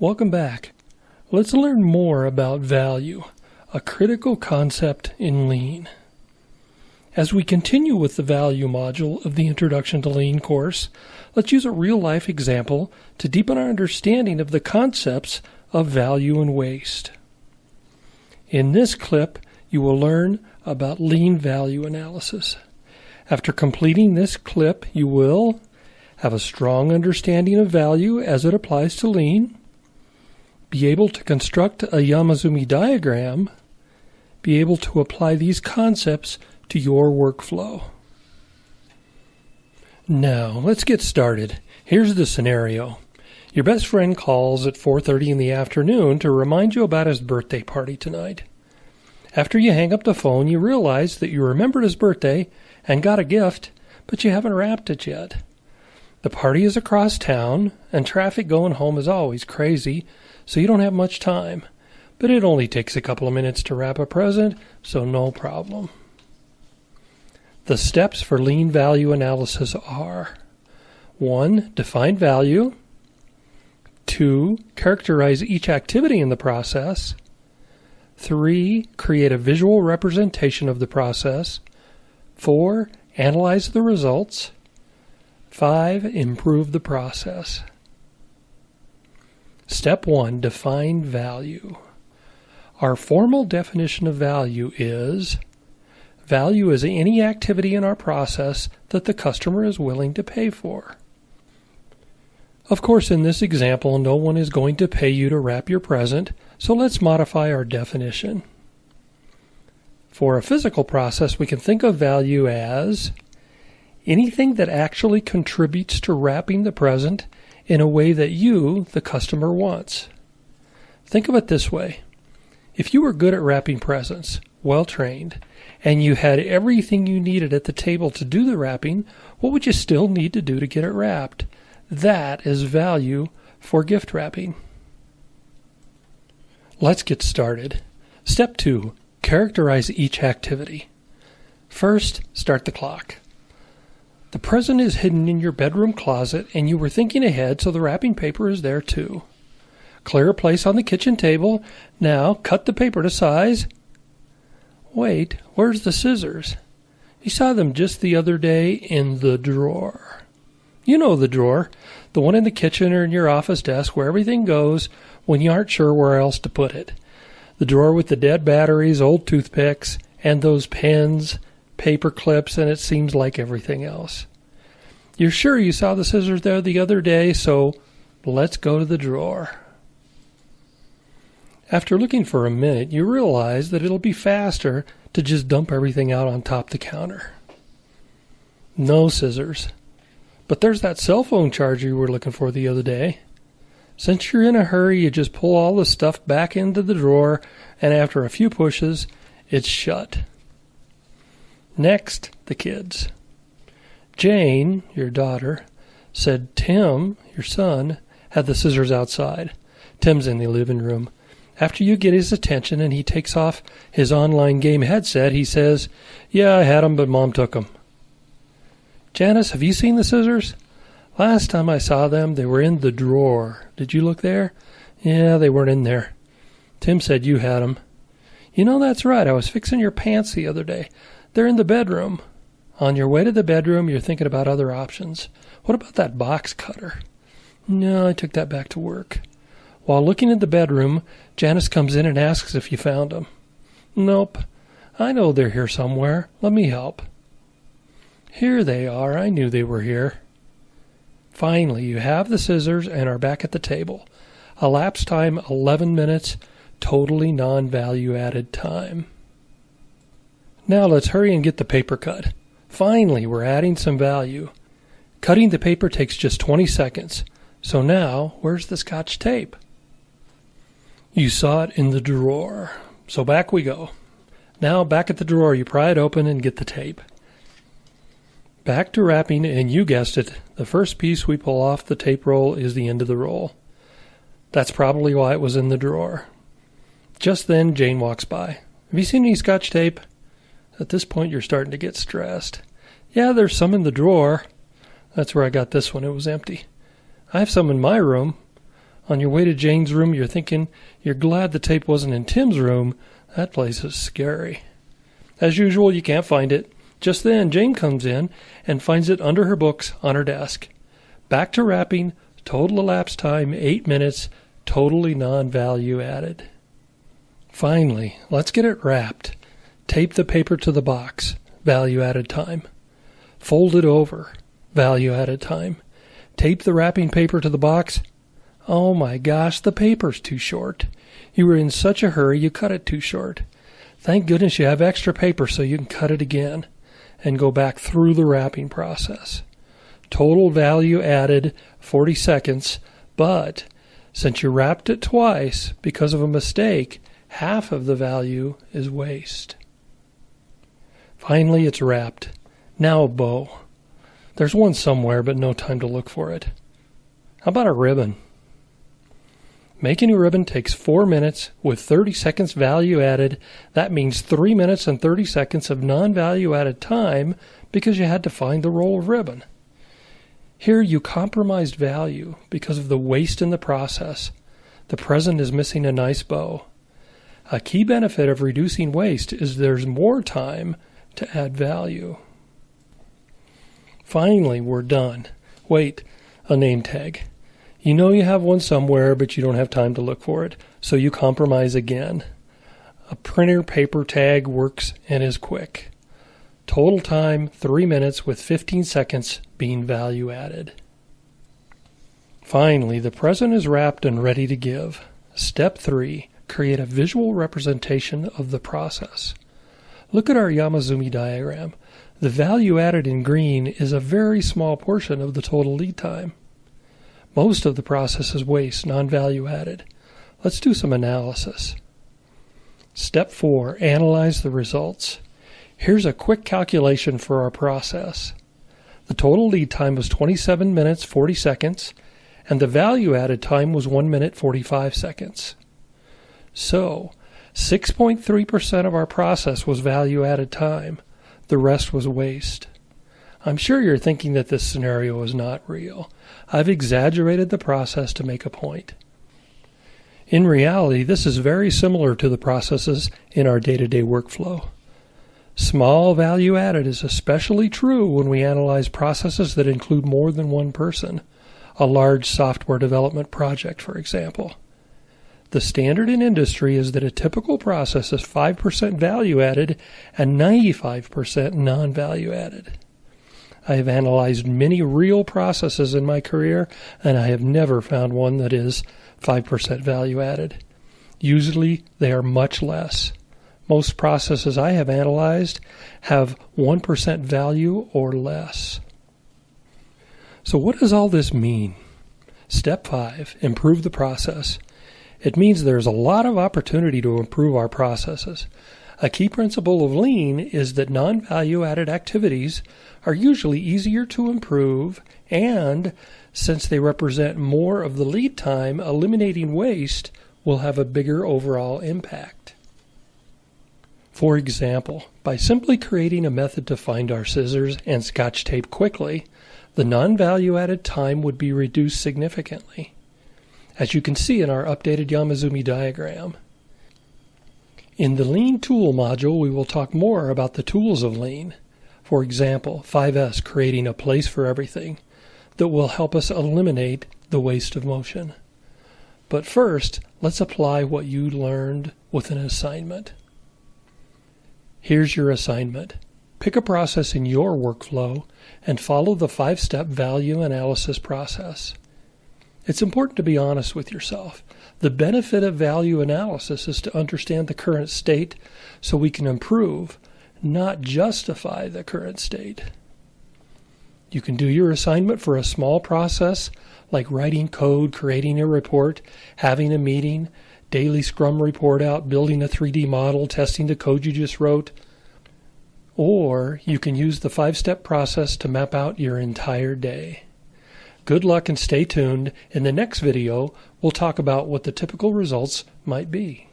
Welcome back. Let's learn more about value, a critical concept in Lean. As we continue with the value module of the Introduction to Lean course, let's use a real-life example to deepen our understanding of the concepts of value and waste. In this clip, you will learn about Lean value analysis. After completing this clip, you will have a strong understanding of value as it applies to Lean, be able to construct a Yamazumi diagram, be able to apply these concepts to your workflow. Now, let's get started. Here's the scenario. Your best friend calls at 4:30 in the afternoon to remind you about his birthday party tonight. After you hang up the phone, you realize that you remembered his birthday and got a gift, but you haven't wrapped it yet. The party is across town, and traffic going home is always crazy, so you don't have much time. But it only takes a couple of minutes to wrap a present, so no problem. The steps for Lean value analysis are: 1. Define value. 2. Characterize each activity in the process. 3. Create a visual representation of the process. 4. Analyze the results. 5. Improve the process. Step 1. Define value. Our formal definition of value is: value is any activity in our process that the customer is willing to pay for. Of course, in this example, no one is going to pay you to wrap your present, so let's modify our definition. For a physical process, we can think of value as anything that actually contributes to wrapping the present in a way that you, the customer, wants. Think of it this way. If you were good at wrapping presents, well-trained, and you had everything you needed at the table to do the wrapping, what would you still need to do to get it wrapped? That is value for gift wrapping. Let's get started. Step 2. Characterize each activity. First, start the clock. The present is hidden in your bedroom closet, and you were thinking ahead, so the wrapping paper is there too. Clear a place on the kitchen table. Now, cut the paper to size. Wait, where's the scissors? You saw them just the other day in the drawer. You know the drawer, the one in the kitchen or in your office desk where everything goes when you aren't sure where else to put it. The drawer with the dead batteries, old toothpicks, and those pens, paper clips, and it seems like everything else. You're sure you saw the scissors there the other day, so let's go to the drawer. After looking for a minute, you realize that it'll be faster to just dump everything out on top the counter. No scissors. But there's that cell phone charger you were looking for the other day. Since you're in a hurry, you just pull all the stuff back into the drawer, and after a few pushes, it's shut. Next, the kids. Jane, your daughter, said Tim, your son, had the scissors outside. Tim's in the living room. After you get his attention and he takes off his online game headset, he says, "Yeah, I had them, but Mom took them." Janice, have you seen the scissors? Last time I saw them, they were in the drawer. Did you look there? Yeah, they weren't in there. Tim said you had them. You know, that's right. I was fixing your pants the other day. They're in the bedroom. On your way to the bedroom, you're thinking about other options. What about that box cutter? No, I took that back to work. While looking in the bedroom, Janice comes in and asks if you found them. Nope. I know they're here somewhere. Let me help. Here they are. I knew they were here. Finally, you have the scissors and are back at the table. Elapsed time 11 minutes, totally non-value added time. Now let's hurry and get the paper cut. Finally, we're adding some value. Cutting the paper takes just 20 seconds. So now, where's the Scotch tape? You saw it in the drawer. So back we go. Now back at the drawer, you pry it open and get the tape. Back to wrapping, and you guessed it, the first piece we pull off the tape roll is the end of the roll. That's probably why it was in the drawer. Just then, Jane walks by. Have you seen any Scotch tape? At this point, you're starting to get stressed. Yeah, there's some in the drawer. That's where I got this one. It was empty. I have some in my room. On your way to Jane's room, you're thinking you're glad the tape wasn't in Tim's room. That place is scary. As usual, you can't find it. Just then, Jane comes in and finds it under her books on her desk. Back to wrapping, total elapsed time 8 minutes, totally non-value added. Finally, let's get it wrapped. Tape the paper to the box, value added time. Fold it over, value added time. Tape the wrapping paper to the box. Oh my gosh, the paper's too short. You were in such a hurry you cut it too short. Thank goodness you have extra paper so you can cut it again and go back through the wrapping process. Total value added 40 seconds, but since you wrapped it twice because of a mistake, half of the value is waste. Finally, it's wrapped. Now a bow. There's one somewhere, but no time to look for it. How about a ribbon? Making a ribbon takes 4 minutes with 30 seconds value added. That means 3 minutes and 30 seconds of non-value added time because you had to find the roll of ribbon. Here you compromised value because of the waste in the process. The present is missing a nice bow. A key benefit of reducing waste is there's more time to add value. Finally, we're done. Wait, a name tag. You know you have one somewhere, but you don't have time to look for it, so you compromise again. A printer paper tag works and is quick. Total time, 3 minutes with 15 seconds being value added. Finally, the present is wrapped and ready to give. Step 3, create a visual representation of the process. Look at our Yamazumi diagram. The value added in green is a very small portion of the total lead time. Most of the process is waste, non-value added. Let's do some analysis. Step 4, analyze the results. Here's a quick calculation for our process. The total lead time was 27 minutes 40 seconds, and the value added time was 1 minute 45 seconds. So, 6.3% of our process was value added time. The rest was waste. I'm sure you're thinking that this scenario is not real. I've exaggerated the process to make a point. In reality, this is very similar to the processes in our day-to-day workflow. Small value added is especially true when we analyze processes that include more than one person, a large software development project, for example. The standard in industry is that a typical process is 5% value added and 95% non-value added. I have analyzed many real processes in my career, and I have never found one that is 5% value added. Usually, they are much less. Most processes I have analyzed have 1% value or less. So what does all this mean? Step 5, improve the process. It means there's a lot of opportunity to improve our processes. A key principle of Lean is that non-value added activities are usually easier to improve, and since they represent more of the lead time, eliminating waste will have a bigger overall impact. For example, by simply creating a method to find our scissors and Scotch tape quickly, the non-value added time would be reduced significantly, as you can see in our updated Yamazumi diagram. In the Lean Tool module, we will talk more about the tools of Lean. For example, 5S, creating a place for everything, that will help us eliminate the waste of motion. But first, let's apply what you learned with an assignment. Here's your assignment. Pick a process in your workflow and follow the 5-step value analysis process. It's important to be honest with yourself. The benefit of value analysis is to understand the current state so we can improve, not justify the current state. You can do your assignment for a small process like writing code, creating a report, having a meeting, daily Scrum report out, building a 3D model, testing the code you just wrote. Or you can use the 5-step process to map out your entire day. Good luck and stay tuned. In the next video, we'll talk about what the typical results might be.